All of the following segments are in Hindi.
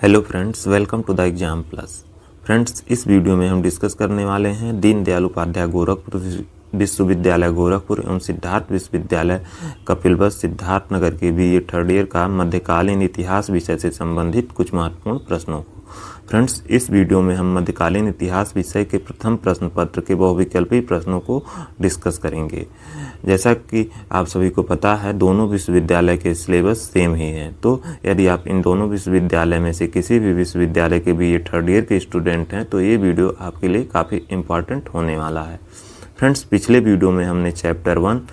Hello friends, welcome to the exam plus. Friends, इस वीडियो में हम डिस्कस करने वाले हैं दीनदयाल उपाध्याय गोरखपुर विश्वविद्यालय गोरखपुर एवं सिद्धार्थ विश्वविद्यालय कपिलवस्तु सिद्धार्थनगर के बीए थर्ड ईयर का मध्यकालीन इतिहास विषय से संबंधित कुछ महत्वपूर्ण प्रश्नों को। फ्रेंड्स, इस वीडियो में हम मध्यकालीन इतिहास विषय के प्रथम प्रश्न पत्र के बहुविकल्पी प्रश्नों को डिस्कस करेंगे। जैसा कि आप सभी को पता है, दोनों विश्वविद्यालय के सिलेबस सेम ही हैं, तो यदि आप इन दोनों विश्वविद्यालय में से किसी भी विश्वविद्यालय के बीए थर्ड ईयर के स्टूडेंट हैं तो ये वीडियो आपके लिए काफ़ी इम्पॉर्टेंट होने वाला है। फ्रेंड्स, पिछले वीडियो में हमने चैप्टर 1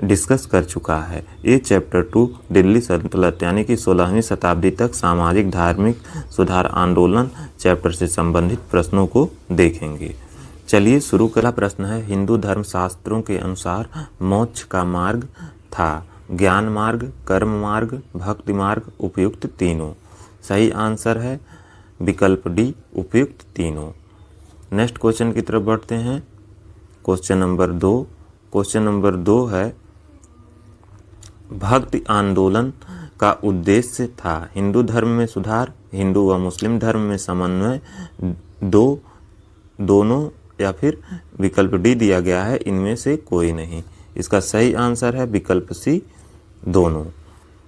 डिस्कस कर चुका है। ये चैप्टर 2 दिल्ली सल्तनत यानी कि 16वीं शताब्दी तक सामाजिक धार्मिक सुधार आंदोलन चैप्टर से संबंधित प्रश्नों को देखेंगे। चलिए शुरू। पहला प्रश्न है, हिंदू धर्म शास्त्रों के अनुसार मोक्ष का मार्ग था ज्ञान मार्ग, कर्म मार्ग, भक्ति मार्ग, उपयुक्त तीनों। सही आंसर है विकल्प डी, उपयुक्त तीनों। नेक्स्ट क्वेश्चन की तरफ बढ़ते हैं। Question number 2। क्वेश्चन नंबर 2 है, भक्ति आंदोलन का उद्देश्य था हिंदू धर्म में सुधार, हिंदू व मुस्लिम धर्म में समन्वय, दोनों, या फिर विकल्प डी दिया गया है इनमें से कोई नहीं। इसका सही आंसर है विकल्प सी, दोनों।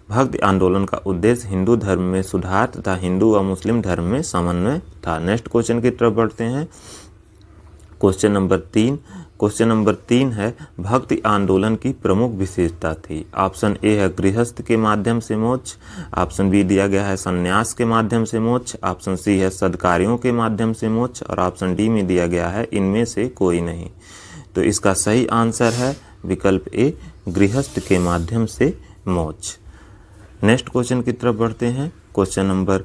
भक्ति आंदोलन का उद्देश्य हिंदू धर्म में सुधार तथा हिंदू व मुस्लिम धर्म में समन्वय था। नेक्स्ट क्वेश्चन की तरफ बढ़ते हैं। Question number 3। क्वेश्चन नंबर 3 है, भक्ति आंदोलन की प्रमुख विशेषता थी। ऑप्शन ए है गृहस्थ के माध्यम से मोक्ष, ऑप्शन बी दिया गया है संन्यास के माध्यम से मोक्ष, ऑप्शन सी है सद्कार्यों के माध्यम से मोक्ष और ऑप्शन डी में दिया गया है इनमें से कोई नहीं। तो इसका सही आंसर है विकल्प ए, गृहस्थ के माध्यम से मोक्ष। नेक्स्ट क्वेश्चन की तरफ बढ़ते हैं। Question number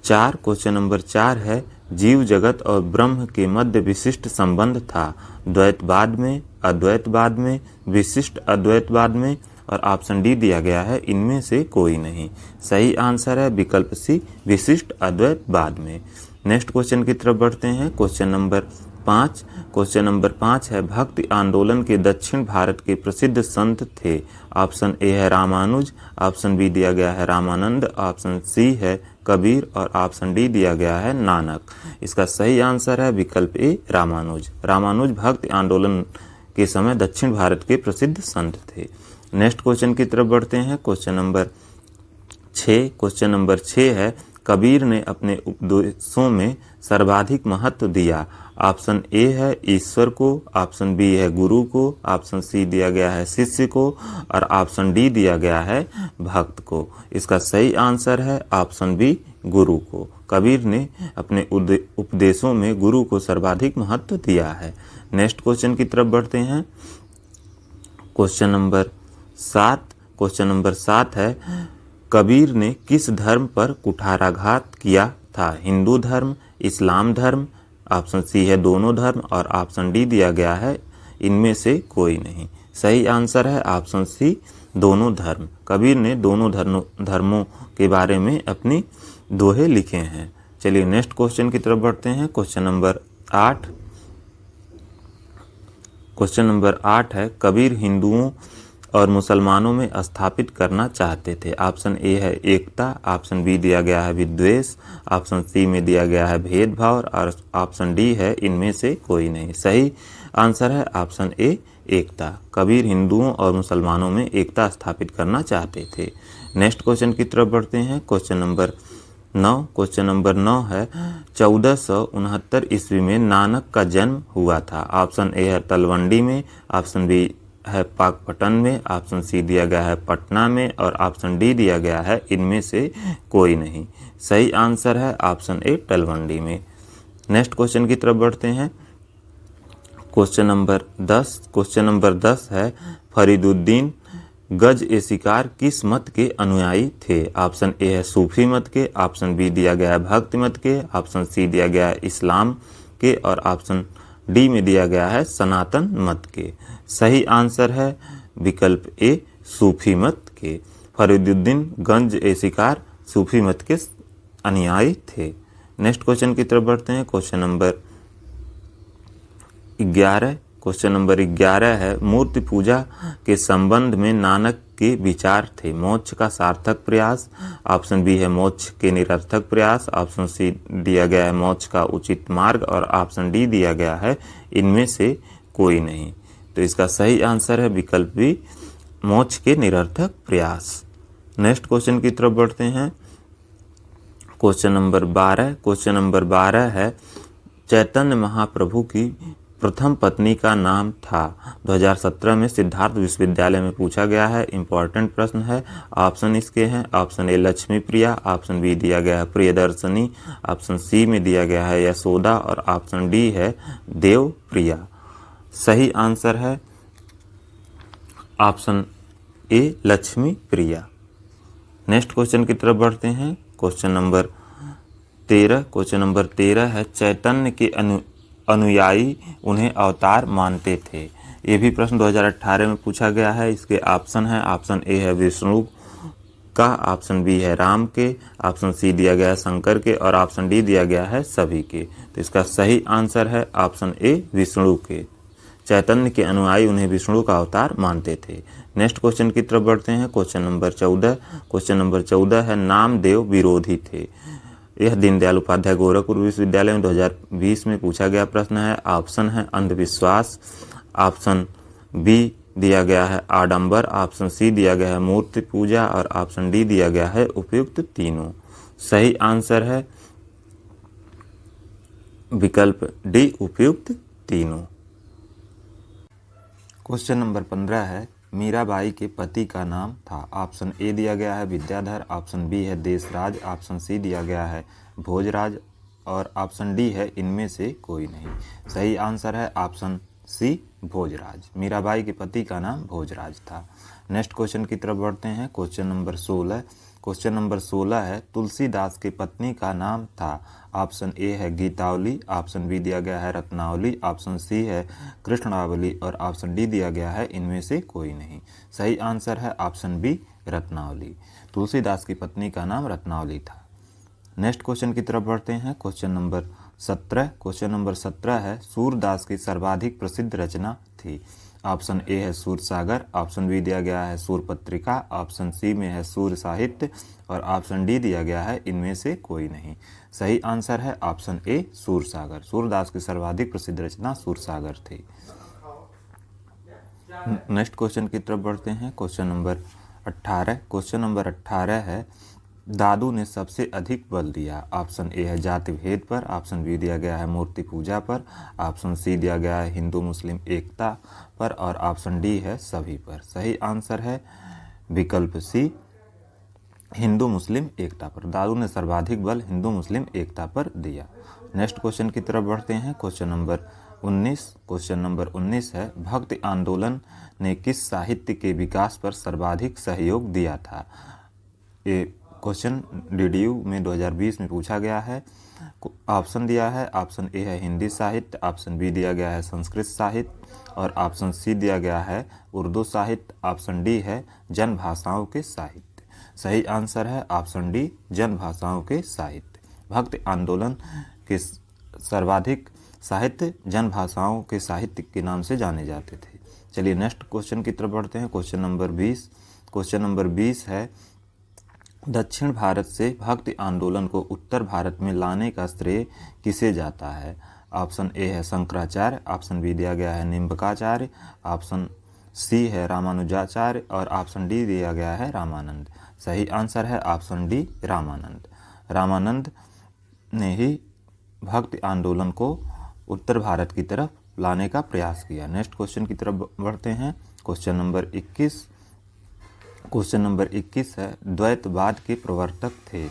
4। क्वेश्चन नंबर 4 है, जीव जगत और ब्रह्म के मध्य विशिष्ट संबंध था द्वैतवाद में, अद्वैतवाद में, विशिष्ट अद्वैतवाद में और ऑप्शन डी दिया गया है इनमें से कोई नहीं। सही आंसर है विकल्प सी, विशिष्ट अद्वैतवाद में। नेक्स्ट क्वेश्चन की तरफ बढ़ते हैं। Question number 5। क्वेश्चन नंबर 5 है, भक्ति आंदोलन के दक्षिण भारत के प्रसिद्ध संत थे। ऑप्शन ए है रामानुज, ऑप्शन बी दिया गया है रामानंद, ऑप्शन सी है कबीर और ऑप्शन डी दिया गया है नानक। इसका सही आंसर है विकल्प ए, रामानुज। रामानुज भक्ति आंदोलन के समय दक्षिण भारत के प्रसिद्ध संत थे। नेक्स्ट क्वेश्चन की तरफ बढ़ते हैं। Question number 6। क्वेश्चन नंबर 6 है, कबीर ने अपने उपदेशों में सर्वाधिक महत्व दिया। ऑप्शन ए है ईश्वर को, ऑप्शन बी है गुरु को, ऑप्शन सी दिया गया है शिष्य को और ऑप्शन डी दिया गया है भक्त को। इसका सही आंसर है ऑप्शन बी, गुरु को। कबीर ने अपने उपदेशों में गुरु को सर्वाधिक महत्व दिया है। नेक्स्ट क्वेश्चन की तरफ बढ़ते हैं। Question number 7। क्वेश्चन नंबर 7 है, कबीर ने किस धर्म पर कुठाराघात किया था? हिंदू धर्म, इस्लाम धर्म, ऑप्शन सी है दोनों धर्म और ऑप्शन डी दिया गया है इनमें से कोई नहीं। सही आंसर है ऑप्शन सी, दोनों धर्म। कबीर ने दोनों धर्मों के बारे में अपनी दोहे लिखे हैं। चलिए नेक्स्ट क्वेश्चन की तरफ बढ़ते हैं। Question number 8। क्वेश्चन नंबर 8 है, कबीर हिंदुओं और मुसलमानों में स्थापित करना चाहते थे। ऑप्शन ए है एकता, ऑप्शन बी दिया गया है विद्वेष, ऑप्शन सी में दिया गया है भेदभाव और ऑप्शन डी है इनमें से कोई नहीं। सही आंसर है ऑप्शन ए, एकता। कबीर हिंदुओं और मुसलमानों में एकता स्थापित करना चाहते थे। नेक्स्ट क्वेश्चन की तरफ बढ़ते हैं। Question number 9। क्वेश्चन नंबर 9 है, 1469 ईस्वी में नानक का जन्म हुआ था। ऑप्शन ए है तलवंडी में, ऑप्शन बी है पाकपटन में, ऑप्शन सी दिया गया है पटना में और ऑप्शन डी दिया गया है इनमें से कोई नहीं। सही आंसर है ऑप्शन ए, तलवंडी में। नेक्स्ट क्वेश्चन की तरफ बढ़ते हैं। Question number 10। क्वेश्चन नंबर 10 है, फरीदुद्दीन गज ए शिकार किस मत के अनुयायी थे? ऑप्शन ए है सूफी मत के, ऑप्शन बी दिया गया है भक्ति मत के, ऑप्शन सी दिया गया है इस्लाम के और ऑप्शन डी में दिया गया है सनातन मत के। सही आंसर है विकल्प ए, सूफी मत के। फरीदुद्दीन गंज ए शिकार सूफी मत के अनुयायी थे। नेक्स्ट क्वेश्चन की तरफ बढ़ते हैं। Question number 11। क्वेश्चन नंबर 11 है, मूर्ति पूजा के संबंध में नानक के विचार थे? मोक्ष का सार्थक प्रयास, ऑप्शन बी है मोक्ष के निरर्थक प्रयास, ऑप्शन सी दिया गया है मोक्ष का उचित मार्ग और ऑप्शन डी दिया गया है इनमें से कोई नहीं। तो इसका सही आंसर है विकल्प बी, मोक्ष के निरर्थक प्रयास। नेक्स्ट क्वेश्चन की तरफ बढ़ते हैं। क्वेश्चन नंबर 12 है चैतन्य महाप्रभु की प्रथम पत्नी का नाम था। 2017 में सिद्धार्थ विश्वविद्यालय में पूछा गया है, इंपॉर्टेंट प्रश्न है। ऑप्शन इसके हैं, option A Lakshmi Priya, option B दिया गया है प्रियदर्शनी, ऑप्शन सी में दिया गया है यशोदा और ऑप्शन डी है देव प्रिया। सही आंसर है option A Lakshmi Priya. Next question की तरफ बढ़ते हैं। क्वेश्चन नंबर 13 है चैतन्य के अनुयायी उन्हें अवतार मानते थे। ये भी प्रश्न 2018 में पूछा गया है। इसके ऑप्शन है, ऑप्शन ए है विष्णु का, ऑप्शन बी है राम के, ऑप्शन सी दिया गया है शंकर के और ऑप्शन डी दिया गया है सभी के। तो इसका सही आंसर है ऑप्शन ए विष्णु के। चैतन्य के अनुयायी उन्हें विष्णु का अवतार मानते थे। नेक्स्ट क्वेश्चन की तरफ बढ़ते हैं। क्वेश्चन नंबर 14 है नामदेव विरोधी थे। यह दीनदयाल उपाध्याय गोरखपुर विश्वविद्यालय में 2020 में पूछा गया प्रश्न है। ऑप्शन है अंधविश्वास, ऑप्शन बी दिया गया है आडंबर, ऑप्शन सी दिया गया है मूर्ति पूजा और ऑप्शन डी दिया गया है उपयुक्त तीनों। सही आंसर है विकल्प डी उपयुक्त तीनों। क्वेश्चन नंबर 15 है मीराबाई के पति का नाम था। ऑप्शन ए दिया गया है विद्याधर, ऑप्शन बी है देशराज, ऑप्शन सी दिया गया है भोजराज और ऑप्शन डी है इनमें से कोई नहीं। सही आंसर है ऑप्शन सी भोजराज। मीराबाई के पति का नाम भोजराज था। नेक्स्ट क्वेश्चन की तरफ बढ़ते हैं। क्वेश्चन नंबर 16 है तुलसीदास की पत्नी का नाम था। ऑप्शन ए है गीतावली, ऑप्शन बी दिया गया है रत्नावली, ऑप्शन सी है कृष्णावली और ऑप्शन डी दिया गया है इनमें से कोई नहीं। सही आंसर है ऑप्शन बी रत्नावली। तुलसीदास की पत्नी का नाम रत्नावली था। नेक्स्ट क्वेश्चन की तरफ बढ़ते हैं। क्वेश्चन नंबर 17 है सूरदास की सर्वाधिक प्रसिद्ध रचना थी। ऑप्शन ए है सूर सागर, ऑप्शन बी दिया गया है सूर पत्रिका, ऑप्शन सी में है सूर साहित्य और ऑप्शन डी दिया गया है इनमें से कोई नहीं। सही आंसर है ऑप्शन ए सूर सागर। सूरदास की सर्वाधिक प्रसिद्ध रचना सूर सागर थी। नेक्स्ट क्वेश्चन की तरफ बढ़ते हैं। क्वेश्चन नंबर 18 है दादू ने सबसे अधिक बल दिया। ऑप्शन ए है जाति भेद पर, ऑप्शन बी दिया गया है मूर्ति पूजा पर, ऑप्शन सी दिया गया है हिंदू मुस्लिम एकता पर और ऑप्शन डी है सभी पर। सही आंसर है विकल्प सी हिंदू मुस्लिम एकता पर। दादू ने सर्वाधिक बल हिंदू मुस्लिम एकता पर दिया। नेक्स्ट क्वेश्चन की तरफ बढ़ते हैं। क्वेश्चन नंबर 19 है भक्ति आंदोलन ने किस साहित्य के विकास पर सर्वाधिक सहयोग दिया था। ये क्वेश्चन DDU में 2020 में पूछा गया है। ऑप्शन दिया है, ऑप्शन ए है हिंदी साहित्य, ऑप्शन बी दिया गया है संस्कृत साहित्य और ऑप्शन सी दिया गया है उर्दू साहित्य, ऑप्शन डी है जन भाषाओं के साहित्य। सही आंसर है ऑप्शन डी जन भाषाओं के साहित्य। भक्ति आंदोलन के सर्वाधिक साहित्य जन भाषाओं के साहित्य के नाम से जाने जाते थे। चलिए नेक्स्ट क्वेश्चन की तरफ बढ़ते हैं। क्वेश्चन नंबर 20 है दक्षिण भारत से भक्ति आंदोलन को उत्तर भारत में लाने का श्रेय किसे जाता है। ऑप्शन ए है शंकराचार्य, ऑप्शन बी दिया गया है निम्बकाचार्य, ऑप्शन सी है रामानुजाचार्य और ऑप्शन डी दिया गया है रामानंद। सही आंसर है ऑप्शन डी रामानंद। रामानंद ने ही भक्ति आंदोलन को उत्तर भारत की तरफ लाने का प्रयास किया। नेक्स्ट क्वेश्चन की तरफ बढ़ते हैं। क्वेश्चन नंबर 21 है द्वैतवाद के प्रवर्तक थे।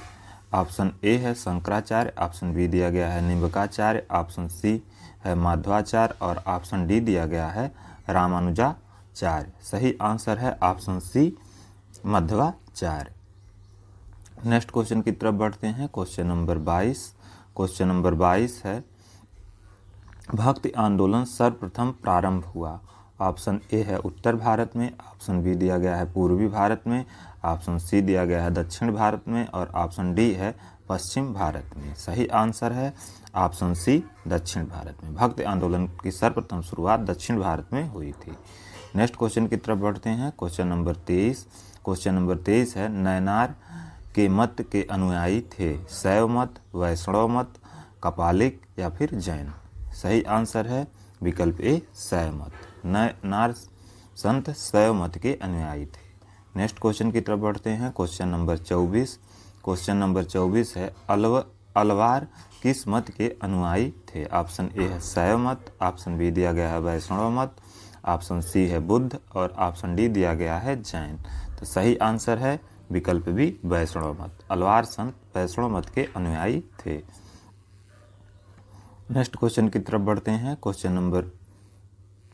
ऑप्शन ए है शंकराचार्य, ऑप्शन बी दिया गया है निम्बकाचार्य, ऑप्शन सी है माधवाचार्य और ऑप्शन डी दिया गया है रामानुजाचार्य। सही आंसर है option C Madhvacharya. Next question की तरफ बढ़ते हैं। क्वेश्चन नंबर 22 है भक्ति आंदोलन सर्वप्रथम प्रारंभ हुआ। ऑप्शन ए है उत्तर भारत में, ऑप्शन बी दिया गया है पूर्वी भारत में, ऑप्शन सी दिया गया है दक्षिण भारत में और ऑप्शन डी है पश्चिम भारत में। सही आंसर है ऑप्शन सी दक्षिण भारत में। भक्ति आंदोलन की सर्वप्रथम शुरुआत दक्षिण भारत में हुई थी। नेक्स्ट क्वेश्चन की तरफ बढ़ते हैं। Question number 23। क्वेश्चन नंबर 23 है, नयनार के मत के अनुयायी थे शैव मत, वैष्णव मत, कपालिक या फिर जैन। सही आंसर है विकल्प ए शैव मत। नयनार संत शैव मत के अनुयायी थे। नेक्स्ट क्वेश्चन की तरफ बढ़ते हैं। Question number 24। क्वेश्चन नंबर 24 है, अलवार किस मत के अनुयायी थे। ऑप्शन ए है शैव मत, ऑप्शन बी दिया गया है वैष्णव मत, ऑप्शन सी है बुद्ध और ऑप्शन डी दिया गया है जैन। तो सही आंसर है विकल्प बी वैष्णव मत। अलवार संत वैष्णव मत के अनुयायी थे। नेक्स्ट क्वेश्चन की तरफ बढ़ते हैं। Question number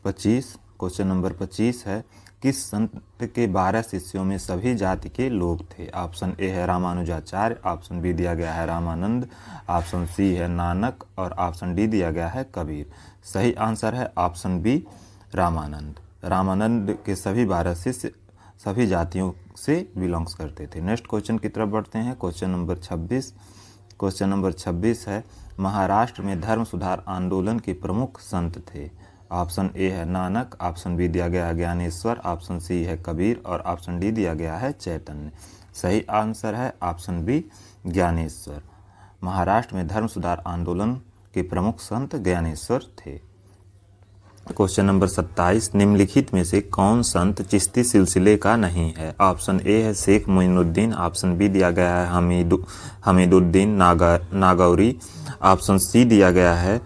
25। क्वेश्चन नंबर 25 है, किस संत के 12 शिष्यों में सभी जाति के लोग थे। ऑप्शन ए है रामानुजाचार्य, ऑप्शन बी दिया गया है रामानंद, ऑप्शन सी है नानक और ऑप्शन डी दिया गया है कबीर। सही आंसर है ऑप्शन बी रामानंद। रामानंद के सभी 12 शिष्य सभी जातियों से बिलोंग्स करते थे। नेक्स्ट क्वेश्चन की तरफ बढ़ते हैं। Question number 26। क्वेश्चन नंबर 26 है, महाराष्ट्र में धर्म सुधार आंदोलन के प्रमुख संत थे। ऑप्शन ए है नानक, ऑप्शन बी दिया गया है ज्ञानेश्वर, ऑप्शन सी है कबीर और ऑप्शन डी दिया गया है चैतन्य। सही आंसर है ऑप्शन बी ज्ञानेश्वर। महाराष्ट्र में धर्म सुधार आंदोलन के प्रमुख संत ज्ञानेश्वर थे। क्वेश्चन नंबर 27, निम्नलिखित में से कौन संत चिश्ती सिलसिले का नहीं है। ऑप्शन ए है शेख मोइनुद्दीन, ऑप्शन बी दिया गया है हमीदुद्दीन नागौरी, ऑप्शन सी दिया गया है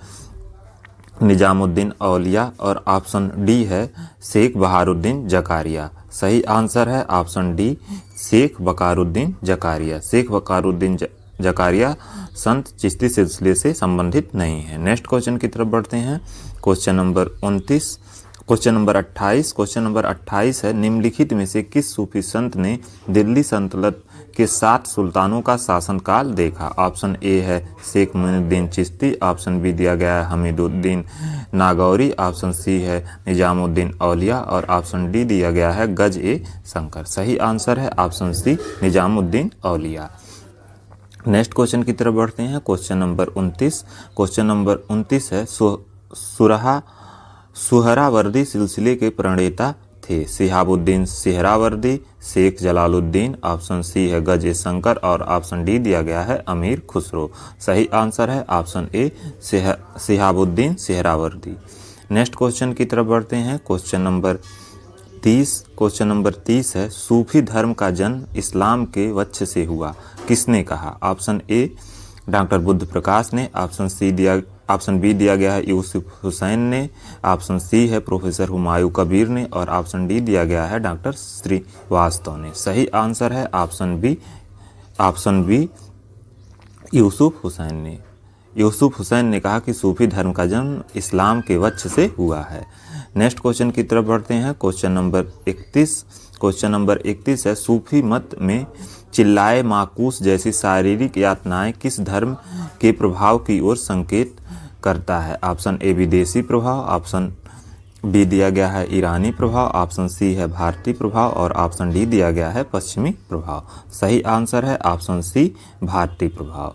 निजामुद्दीन औलिया और ऑप्शन डी है शेख बहारुद्दीन जकारिया। सही आंसर है ऑप्शन डी शेख बकारुद्दीन जकारिया। शेख बकारुद्दीन जकारिया संत चिश्ती सिलसिले से संबंधित नहीं है। नेक्स्ट क्वेश्चन की तरफ बढ़ते हैं। Question number 29। Question number 28। Question number 28 है, निम्नलिखित में से किस सूफी संत ने दिल्ली सल्तनत के 7 सुल्तानों का शासनकाल देखा। ऑप्शन ए है शेख मोइनुद्दीन चिश्ती, ऑप्शन बी दिया गया है हमीदुद्दीन नागौरी, ऑप्शन सी है निजामुद्दीन औलिया और ऑप्शन डी दिया गया है गज ए शंकर। सही आंसर है ऑप्शन सी निजामुद्दीन औलिया। नेक्स्ट क्वेश्चन की तरफ बढ़ते हैं। Question number 29। क्वेश्चन नंबर 29 है, सुहरावर्दी सिलसिले के प्रणेता थे शिहाबुद्दीन सुहरावर्दी, शेख जलालुद्दीन, ऑप्शन सी है गज ए शंकर और ऑप्शन डी दिया गया है अमीर खुसरो। सही आंसर है option A Shihabuddin Suhrawardi. Next question की तरफ बढ़ते हैं। Question number 30। क्वेश्चन नंबर 30 है, सूफी धर्म का जन्म इस्लाम के वच्छ से हुआ, किसने कहा। ऑप्शन ए डॉक्टर बुद्ध प्रकाश ने, ऑप्शन बी दिया गया है यूसुफ हुसैन ने, ऑप्शन सी है प्रोफेसर हुमायूं कबीर ने और ऑप्शन डी दिया गया है डॉक्टर श्रीवास्तव ने। सही आंसर है ऑप्शन बी यूसुफ हुसैन ने। यूसुफ हुसैन ने कहा कि सूफी धर्म का जन्म इस्लाम के वच्छ से हुआ है। नेक्स्ट क्वेश्चन की तरफ बढ़ते हैं। Question number 31। क्वेश्चन नंबर 31 है, सूफी मत में चिल्लाए माकूस जैसी शारीरिक यातनाएं किस धर्म के प्रभाव की ओर संकेत करता है। ऑप्शन ए विदेशी प्रभाव, ऑप्शन बी दिया गया है ईरानी प्रभाव, ऑप्शन सी है भारतीय प्रभाव और ऑप्शन डी दिया गया है पश्चिमी प्रभाव। सही आंसर है ऑप्शन सी भारतीय प्रभाव।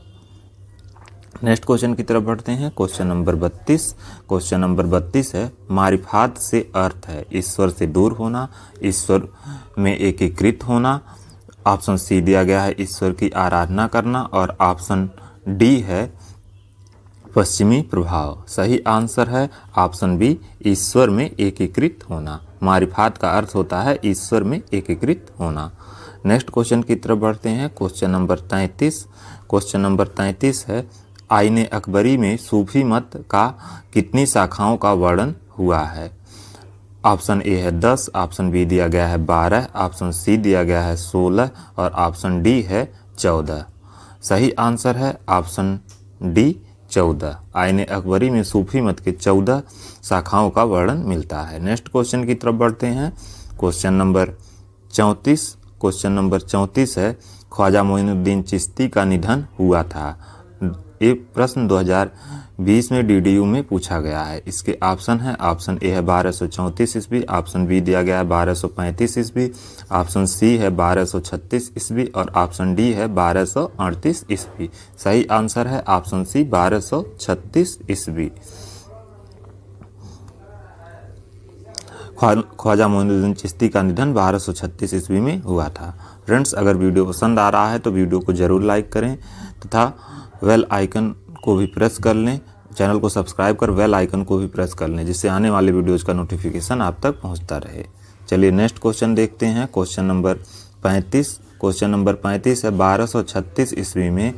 नेक्स्ट क्वेश्चन की तरफ बढ़ते हैं। Question number 32। क्वेश्चन नंबर 32 है, मारिफात से अर्थ है ईश्वर से दूर होना, ईश्वर में एकीकृत होना, ऑप्शन सी दिया गया है ईश्वर की आराधना करना और ऑप्शन डी है पश्चिमी प्रभाव। सही आंसर है ऑप्शन बी ईश्वर में एकीकृत होना। मारिफात का अर्थ होता है ईश्वर में एकीकृत होना। नेक्स्ट क्वेश्चन की तरफ बढ़ते हैं। Question number 33। क्वेश्चन नंबर 33 है, आईने अकबरी में सूफी मत का कितनी शाखाओं का वर्णन हुआ है। ऑप्शन ए है 10, ऑप्शन बी दिया गया है 12, ऑप्शन सी दिया गया है 16 और ऑप्शन डी है 14। सही आंसर है ऑप्शन डी 14। आईने अकबरी में सूफी मत के 14 शाखाओं का वर्णन मिलता है। नेक्स्ट क्वेश्चन की तरफ बढ़ते हैं। Question number 34। क्वेश्चन नंबर 34 है, ख्वाजा मोइनुद्दीन चिश्ती का निधन हुआ था। ये प्रश्न 2020 में DDU में पूछा गया है। इसके ऑप्शन है, ऑप्शन ए है 1234 ईस्वी, ऑप्शन बी दिया गया है 1235 ईस्वी, ऑप्शन सी है 1236 ईस्वी और ऑप्शन डी है 1238 ईस्वी। सही आंसर है ऑप्शन सी 1236 ईस्वी। ख्वाजा मोइनुद्दीन चिश्ती का निधन 1236 ईस्वी में हुआ था। फ्रेंड्स, अगर वीडियो पसंद आ रहा है तो वीडियो को ज़रूर लाइक करें तथा बेल आइकन को भी प्रेस कर लें। चैनल को सब्सक्राइब कर बेल आइकन को भी प्रेस कर लें, जिससे आने वाले वीडियोज़ का नोटिफिकेशन आप तक पहुंचता रहे। चलिए नेक्स्ट क्वेश्चन देखते हैं। Question number 35। क्वेश्चन नंबर 35 है, 1236 ईस्वी में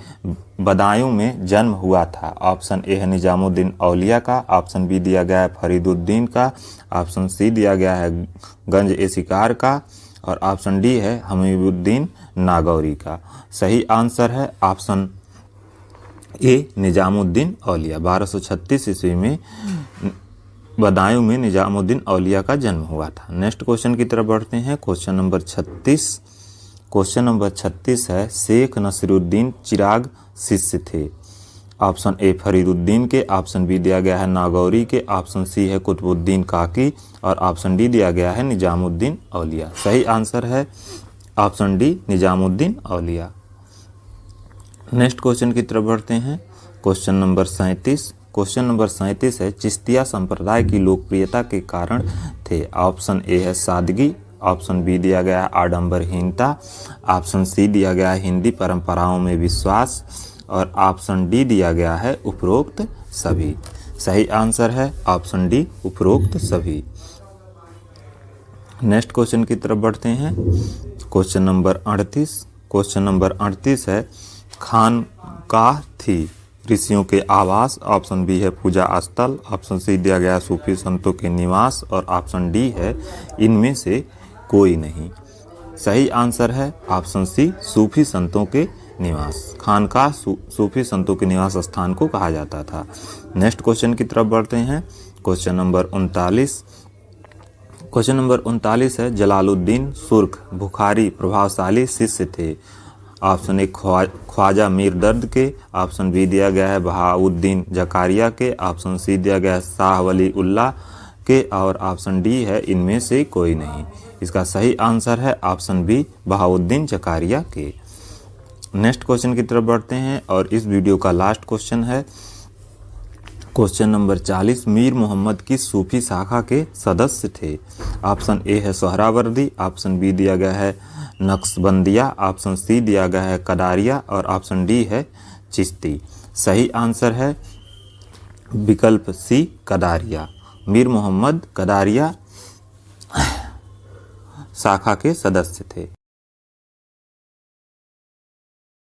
बदायूं में जन्म हुआ था। ऑप्शन ए है निजामुद्दीन औलिया का, ऑप्शन बी दिया गया है फरीदुद्दीन का, ऑप्शन सी दिया गया है गंज ए शिकार का और ऑप्शन डी है हमीदुद्दीन नागौरी का। सही आंसर है ऑप्शन ए निजामुद्दीन औलिया। 1236 ईस्वी में बदायूं में निजामुद्दीन औलिया का जन्म हुआ था। नेक्स्ट क्वेश्चन की तरफ बढ़ते हैं। Question number 36। क्वेश्चन नंबर 36 है, शेख नसीरुद्दीन चिराग शिष्य थे। ऑप्शन ए फरीदुद्दीन के, ऑप्शन बी दिया गया है नागौरी के, ऑप्शन सी है कुतुबुद्दीन काकी और ऑप्शन डी दिया गया है निजामुद्दीन औलिया। सही आंसर है ऑप्शन डी निजामुद्दीन औलिया। नेक्स्ट क्वेश्चन की तरफ बढ़ते हैं। Question number 37। क्वेश्चन नंबर 37 है, चिश्तिया संप्रदाय की लोकप्रियता के कारण थे। ऑप्शन ए है सादगी, ऑप्शन बी दिया गया है आडंबरहीनता, ऑप्शन सी दिया गया है हिंदी परंपराओं में विश्वास और ऑप्शन डी दिया गया है उपरोक्त सभी। सही आंसर है ऑप्शन डी उपरोक्त सभी। नेक्स्ट क्वेश्चन की तरफ बढ़ते हैं। Question number 38। क्वेश्चन नंबर 38 है, खानकाह थी ऋषियों के आवास। ऑप्शन बी है पूजा स्थल, ऑप्शन सी दिया गया सूफी संतों के निवास और ऑप्शन डी है इनमें से कोई नहीं। सही आंसर है ऑप्शन सी सूफी संतों के निवास। खानकाह सूफी संतों के निवास स्थान को कहा जाता था। नेक्स्ट क्वेश्चन की तरफ बढ़ते हैं। Question number 39। क्वेश्चन नंबर 39 है, जलालुद्दीन सुर्ख बुखारी प्रभावशाली शिष्य थे। ऑप्शन ए ख्वाजा मीर दर्द के, ऑप्शन बी दिया गया है बहाउद्दीन जकारिया के, ऑप्शन सी दिया गया है शाह वली उल्लाह के और ऑप्शन डी है इनमें से कोई नहीं। इसका सही आंसर है ऑप्शन बी बहाउद्दीन जकारिया के। नेक्स्ट क्वेश्चन की तरफ बढ़ते हैं और इस वीडियो का लास्ट क्वेश्चन है। क्वेश्चन नंबर 40, मीर मोहम्मद की सूफी शाखा के सदस्य थे। ऑप्शन ए है सोहरावर्दी, ऑप्शन बी दिया गया है नक्शबंदिया, ऑप्शन सी दिया गया है कदारिया और ऑप्शन डी है चिश्ती। सही आंसर है विकल्प सी कदारिया। मीर मोहम्मद कदारिया शाखा के सदस्य थे।